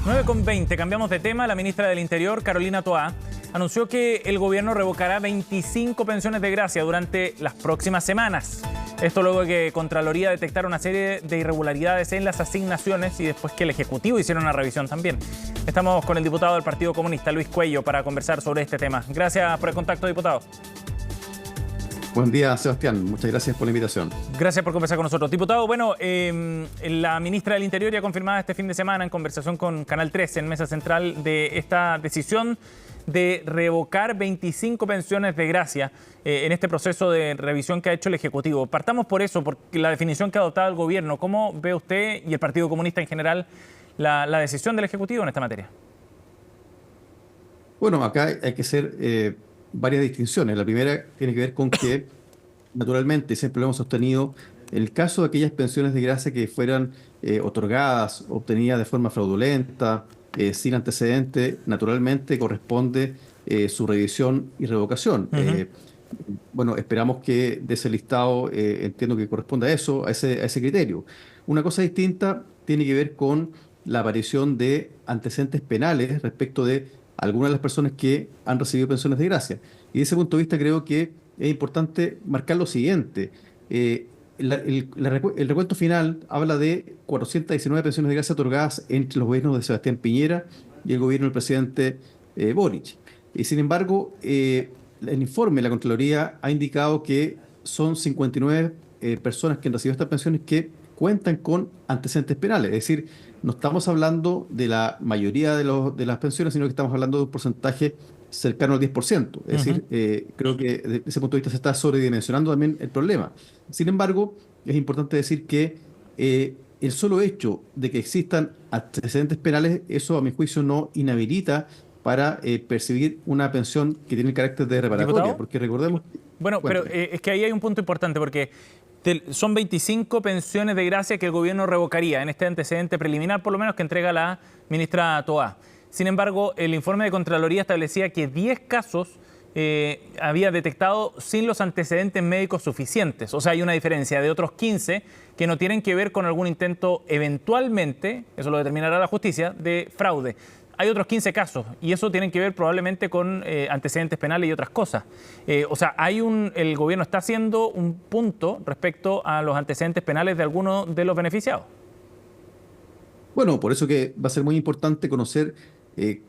9:20, cambiamos de tema. La ministra del Interior, Carolina Toá, anunció que el gobierno revocará 25 pensiones de gracia durante las próximas semanas. Esto luego de que Contraloría detectara una serie de irregularidades en las asignaciones y después que el Ejecutivo hiciera una revisión también. Estamos con el diputado del Partido Comunista, Luis Cuello, para conversar sobre este tema. Gracias por el contacto, diputado. Buen día, Sebastián. Muchas gracias por la invitación. Gracias por conversar con nosotros. Diputado, bueno, la ministra del Interior ya confirmaba este fin de semana en conversación con Canal 13 en Mesa Central de esta decisión de revocar 25 pensiones de gracia en este proceso de revisión que ha hecho el Ejecutivo. Partamos por eso, por la definición que ha adoptado el Gobierno. ¿Cómo ve usted y el Partido Comunista en general la decisión del Ejecutivo en esta materia? Bueno, acá hay que hacer varias distinciones. La primera tiene que ver con que, naturalmente, siempre lo hemos sostenido, en el caso de aquellas pensiones de gracia que fueran otorgadas, obtenidas de forma fraudulenta, sin antecedente, naturalmente corresponde su revisión y revocación. Bueno, esperamos que de ese listado, entiendo que corresponda a eso, a ese criterio. Una cosa distinta tiene que ver con la aparición de antecedentes penales respecto de algunas de las personas que han recibido pensiones de gracia. Y desde ese punto de vista creo que es importante marcar lo siguiente. El recuento final habla de 419 pensiones de gracia otorgadas entre los gobiernos de Sebastián Piñera y el gobierno del presidente Boric. Y sin embargo, el informe de la Contraloría ha indicado que son 59 personas que han recibido estas pensiones que cuentan con antecedentes penales. Es decir, no estamos hablando de la mayoría de las pensiones, sino que estamos hablando de un porcentaje cercano al 10%. Es decir, creo que desde ese punto de vista se está sobredimensionando también el problema. Sin embargo, es importante decir que el solo hecho de que existan antecedentes penales, eso a mi juicio no inhabilita para percibir una pensión que tiene el carácter de reparatoria. ¿Diputado? Porque recordemos... Bueno, pero es que ahí hay un punto importante porque son 25 pensiones de gracia que el gobierno revocaría en este antecedente preliminar, por lo menos que entrega la ministra Toá. Sin embargo, el informe de Contraloría establecía que 10 casos había detectado sin los antecedentes médicos suficientes. O sea, hay una diferencia de otros 15 que no tienen que ver con algún intento eventualmente, eso lo determinará la justicia, de fraude. Hay otros 15 casos y eso tiene que ver probablemente con antecedentes penales y otras cosas. O sea, el gobierno está haciendo un punto respecto a los antecedentes penales de algunos de los beneficiados. Bueno, por eso que va a ser muy importante conocer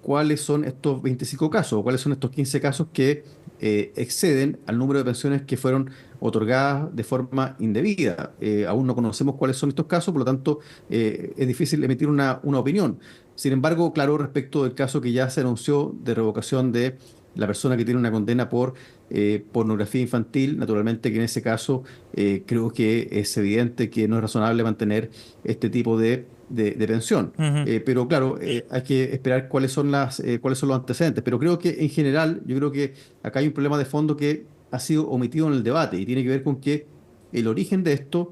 cuáles son estos 25 casos, o cuáles son estos 15 casos que exceden al número de pensiones que fueron otorgadas de forma indebida. Aún no conocemos cuáles son estos casos, por lo tanto es difícil emitir una opinión. Sin embargo, claro, respecto del caso que ya se anunció de revocación de la persona que tiene una condena por pornografía infantil, naturalmente que en ese caso creo que es evidente que no es razonable mantener este tipo de pensión. Pero claro, hay que esperar cuáles son los antecedentes. Pero creo que en general, yo creo que acá hay un problema de fondo que ha sido omitido en el debate y tiene que ver con que el origen de esto,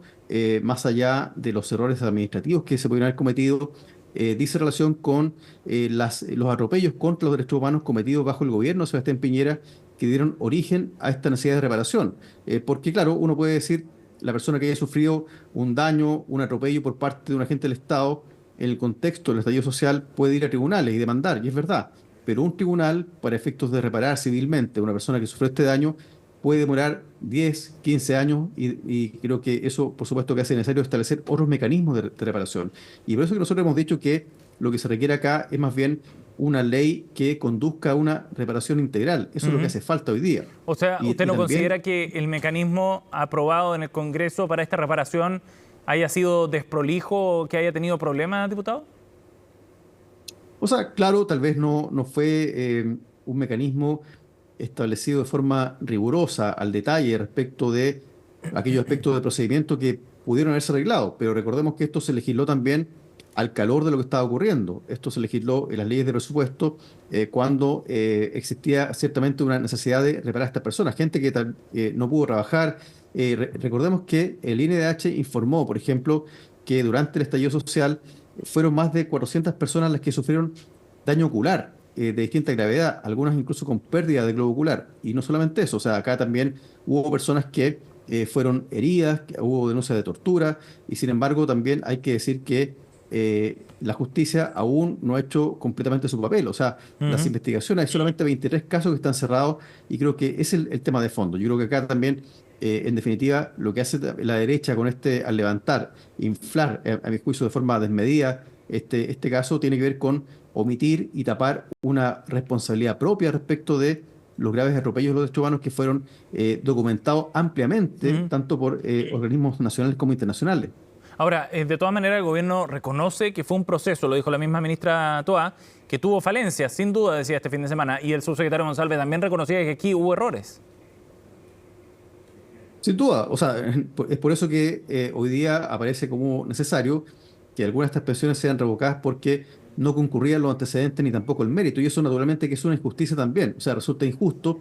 más allá de los errores administrativos que se pudieran haber cometido, dice relación con los atropellos contra los derechos humanos cometidos bajo el gobierno de Sebastián Piñera, que dieron origen a esta necesidad de reparación. Porque claro, uno puede decir, la persona que haya sufrido un daño, un atropello por parte de un agente del Estado, en el contexto del estallido social puede ir a tribunales y demandar, y es verdad. Pero un tribunal, para efectos de reparar civilmente a una persona que sufrió este daño, puede demorar 10, 15 años y creo que eso, por supuesto, que hace necesario establecer otros mecanismos de reparación. Y por eso que nosotros hemos dicho que lo que se requiere acá es más bien una ley que conduzca a una reparación integral. Eso es lo que hace falta hoy día. O sea, ¿usted no considera que el mecanismo aprobado en el Congreso para esta reparación haya sido desprolijo o que haya tenido problemas, diputado? O sea, claro, tal vez no fue un mecanismo establecido de forma rigurosa al detalle respecto de aquellos aspectos de procedimiento que pudieron haberse arreglado, pero recordemos que esto se legisló también al calor de lo que estaba ocurriendo. Esto se legisló en las leyes de presupuesto cuando existía ciertamente una necesidad de reparar a estas personas, gente que no pudo trabajar. Recordemos que el INDH informó, por ejemplo, que durante el estallido social fueron más de 400 personas las que sufrieron daño ocular de distinta gravedad, algunas incluso con pérdida de globo ocular. Y no solamente eso, o sea, acá también hubo personas que fueron heridas, que hubo denuncias de tortura, y sin embargo también hay que decir que la justicia aún no ha hecho completamente su papel. O sea, las Ujú. investigaciones, hay solamente 23 casos que están cerrados y creo que es el tema de fondo. Yo creo que acá también, en definitiva, lo que hace la derecha con al levantar, inflar, a mi juicio, de forma desmedida, este caso tiene que ver con omitir y tapar una responsabilidad propia respecto de los graves atropellos de los derechos humanos que fueron documentados ampliamente, Ujú. tanto por organismos nacionales como internacionales. Ahora, de todas maneras, el gobierno reconoce que fue un proceso, lo dijo la misma ministra Toa, que tuvo falencias, sin duda, decía este fin de semana, y el subsecretario Monsalve también reconocía que aquí hubo errores. Sin duda, o sea, es por eso que hoy día aparece como necesario que algunas de estas pensiones sean revocadas porque no concurrían los antecedentes ni tampoco el mérito. Y eso naturalmente que es una injusticia también. O sea, resulta injusto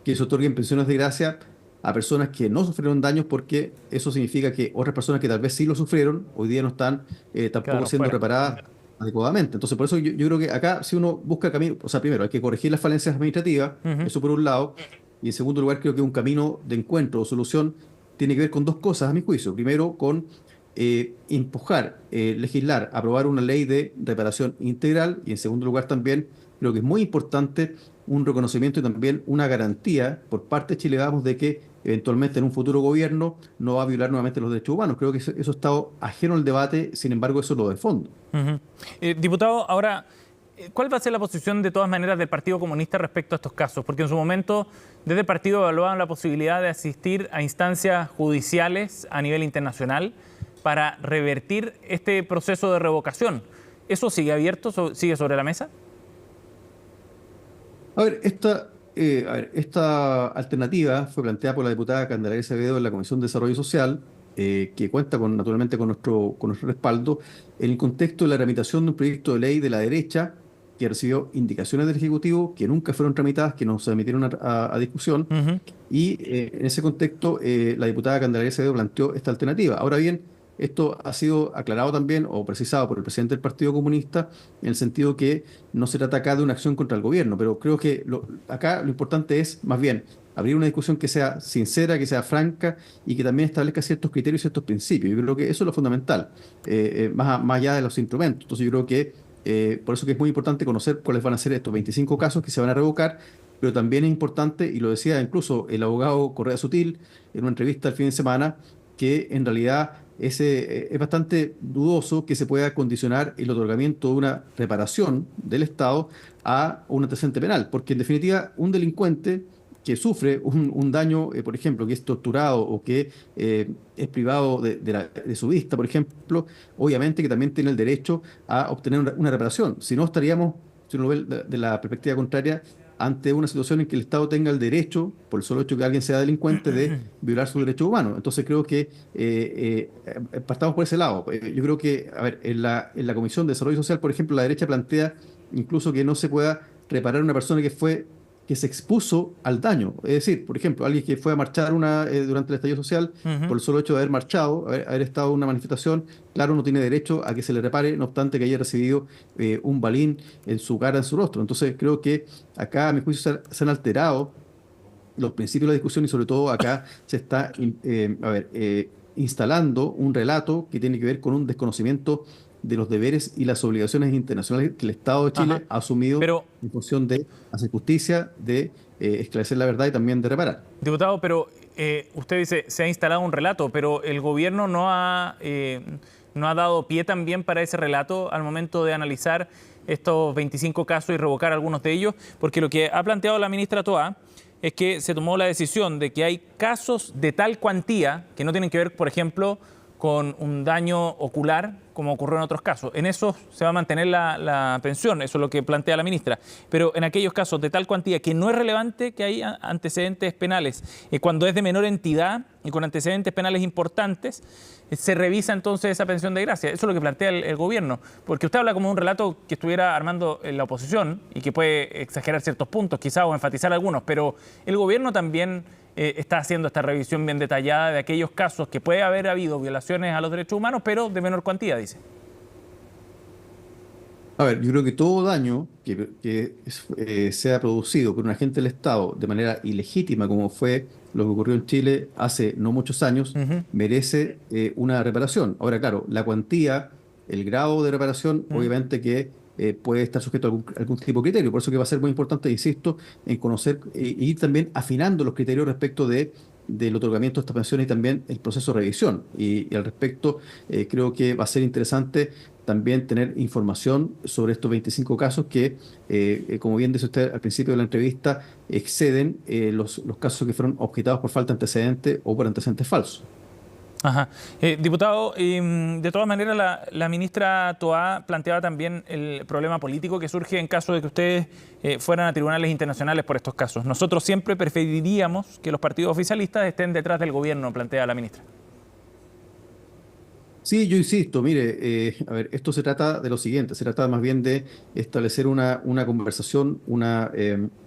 que se otorguen pensiones de gracia a personas que no sufrieron daños porque eso significa que otras personas que tal vez sí lo sufrieron, hoy día no están tampoco Quedaron siendo fuera. reparadas adecuadamente. Entonces, por eso yo creo que acá si uno busca camino, o sea, primero hay que corregir las falencias administrativas, Ujú. eso por un lado. Y en segundo lugar, creo que un camino de encuentro o solución tiene que ver con dos cosas, a mi juicio. Primero, con empujar, legislar, aprobar una ley de reparación integral. Y en segundo lugar, también creo que es muy importante un reconocimiento y también una garantía por parte de Chile Vamos de que eventualmente en un futuro gobierno no va a violar nuevamente los derechos humanos. Creo que eso ha estado ajeno al debate, sin embargo, eso es lo de fondo. Ujú. Diputado, ahora, ¿cuál va a ser la posición de todas maneras del Partido Comunista respecto a estos casos? Porque en su momento, desde el partido evaluaban la posibilidad de asistir a instancias judiciales a nivel internacional para revertir este proceso de revocación. ¿Eso sigue abierto, sigue sobre la mesa? Esta alternativa fue planteada por la diputada Candelaria Acevedo en la Comisión de Desarrollo Social, que cuenta naturalmente con nuestro respaldo, en el contexto de la tramitación de un proyecto de ley de la derecha que recibió indicaciones del Ejecutivo que nunca fueron tramitadas, que no se emitieron a discusión, Ujú. y en ese contexto la diputada Candelaria Acevedo planteó esta alternativa. Ahora bien, esto ha sido aclarado también o precisado por el presidente del Partido Comunista en el sentido que no se trata acá de una acción contra el gobierno, pero creo que acá lo importante es más bien abrir una discusión que sea sincera, que sea franca y que también establezca ciertos criterios y ciertos principios. Yo creo que eso es lo fundamental, más allá de los instrumentos. Entonces yo creo que por eso que es muy importante conocer cuáles van a ser estos 25 casos que se van a revocar, pero también es importante, y lo decía incluso el abogado Correa Sutil en una entrevista el fin de semana, que en realidad es bastante dudoso que se pueda condicionar el otorgamiento de una reparación del Estado a un antecedente penal, porque en definitiva un delincuente que sufre un daño, por ejemplo, que es torturado o que es privado de su vista, por ejemplo, obviamente que también tiene el derecho a obtener una reparación. Si no, estaríamos, si uno lo ve de la perspectiva contraria, ante una situación en que el Estado tenga el derecho, por el solo hecho que alguien sea delincuente, de violar sus derechos humanos. Entonces creo que partamos por ese lado. Yo creo que, a ver, en la Comisión de Desarrollo Social, por ejemplo, la derecha plantea incluso que no se pueda reparar a una persona que se expuso al daño. Es decir, por ejemplo, alguien que fue a marchar durante el estallido social, Ujú. por el solo hecho de haber marchado, haber estado en una manifestación, claro, no tiene derecho a que se le repare, no obstante que haya recibido un balín en su cara, en su rostro. Entonces creo que acá, a mi juicio, se han alterado los principios de la discusión y sobre todo acá se está instalando un relato que tiene que ver con un desconocimiento de los deberes y las obligaciones internacionales que el Estado de Ajá. Chile ha asumido Pero, en función de hacer justicia, de esclarecer la verdad y también de reparar. diputado, pero usted dice, se ha instalado un relato, pero el gobierno no ha dado pie también para ese relato al momento de analizar estos 25 casos y revocar algunos de ellos, porque lo que ha planteado la ministra Toa es que se tomó la decisión de que hay casos de tal cuantía que no tienen que ver, por ejemplo, con un daño ocular, como ocurrió en otros casos. En eso se va a mantener la pensión, eso es lo que plantea la ministra. Pero en aquellos casos de tal cuantía que no es relevante que hay antecedentes penales, cuando es de menor entidad y con antecedentes penales importantes, se revisa entonces esa pensión de gracia. Eso es lo que plantea el gobierno. Porque usted habla como de un relato que estuviera armando la oposición y que puede exagerar ciertos puntos quizá o enfatizar algunos, pero el gobierno también está haciendo esta revisión bien detallada de aquellos casos que puede haber habido violaciones a los derechos humanos, pero de menor cuantía, dice. A ver, yo creo que todo daño que sea producido por un agente del Estado de manera ilegítima, como fue lo que ocurrió en Chile hace no muchos años, Ujú. merece una reparación. Ahora, claro, la cuantía el grado de reparación, obviamente que puede estar sujeto a algún tipo de criterio. Por eso que va a ser muy importante, insisto, en conocer y ir también afinando los criterios respecto del otorgamiento de estas pensiones y también el proceso de revisión. Y al respecto, creo que va a ser interesante también tener información sobre estos 25 casos que, como bien dice usted al principio de la entrevista, exceden los casos que fueron objetados por falta de antecedentes o por antecedentes falsos. Ajá. Diputado, de todas maneras, la ministra Toá planteaba también el problema político que surge en caso de que ustedes fueran a tribunales internacionales por estos casos. Nosotros siempre preferiríamos que los partidos oficialistas estén detrás del gobierno, plantea la ministra. Sí, yo insisto, mire, a ver, esto se trata de lo siguiente, se trata más bien de establecer una conversación, una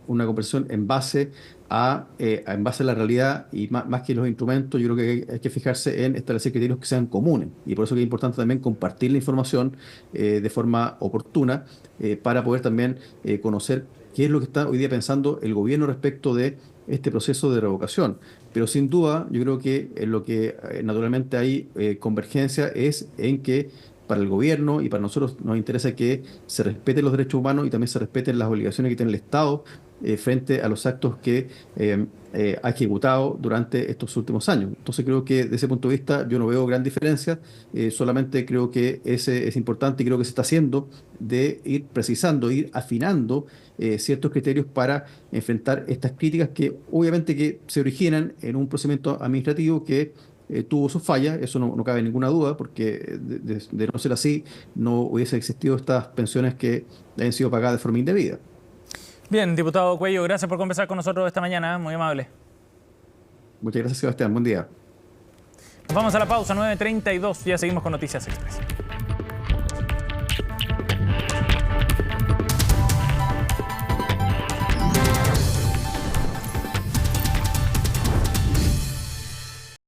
conversación en base a la realidad y más que los instrumentos, yo creo que hay que fijarse en establecer criterios que sean comunes y por eso que es importante también compartir la información de forma oportuna para poder también conocer qué es lo que está hoy día pensando el gobierno respecto de este proceso de revocación. Pero sin duda, yo creo que en lo que naturalmente hay convergencia es en que para el gobierno y para nosotros nos interesa que se respeten los derechos humanos y también se respeten las obligaciones que tiene el Estado frente a los actos que ha ejecutado durante estos últimos años. Entonces creo que desde ese punto de vista yo no veo gran diferencia, solamente creo que ese es importante y creo que se está haciendo de ir precisando, ir afinando ciertos criterios para enfrentar estas críticas que obviamente que se originan en un procedimiento administrativo que tuvo sus fallas, eso no cabe ninguna duda, porque de no ser así no hubiese existido estas pensiones que hayan sido pagadas de forma indebida. Bien, diputado Cuello, gracias por conversar con nosotros esta mañana, muy amable. Muchas gracias, Sebastián. Buen día. Nos vamos a la pausa, 9:32, ya seguimos con Noticias Express.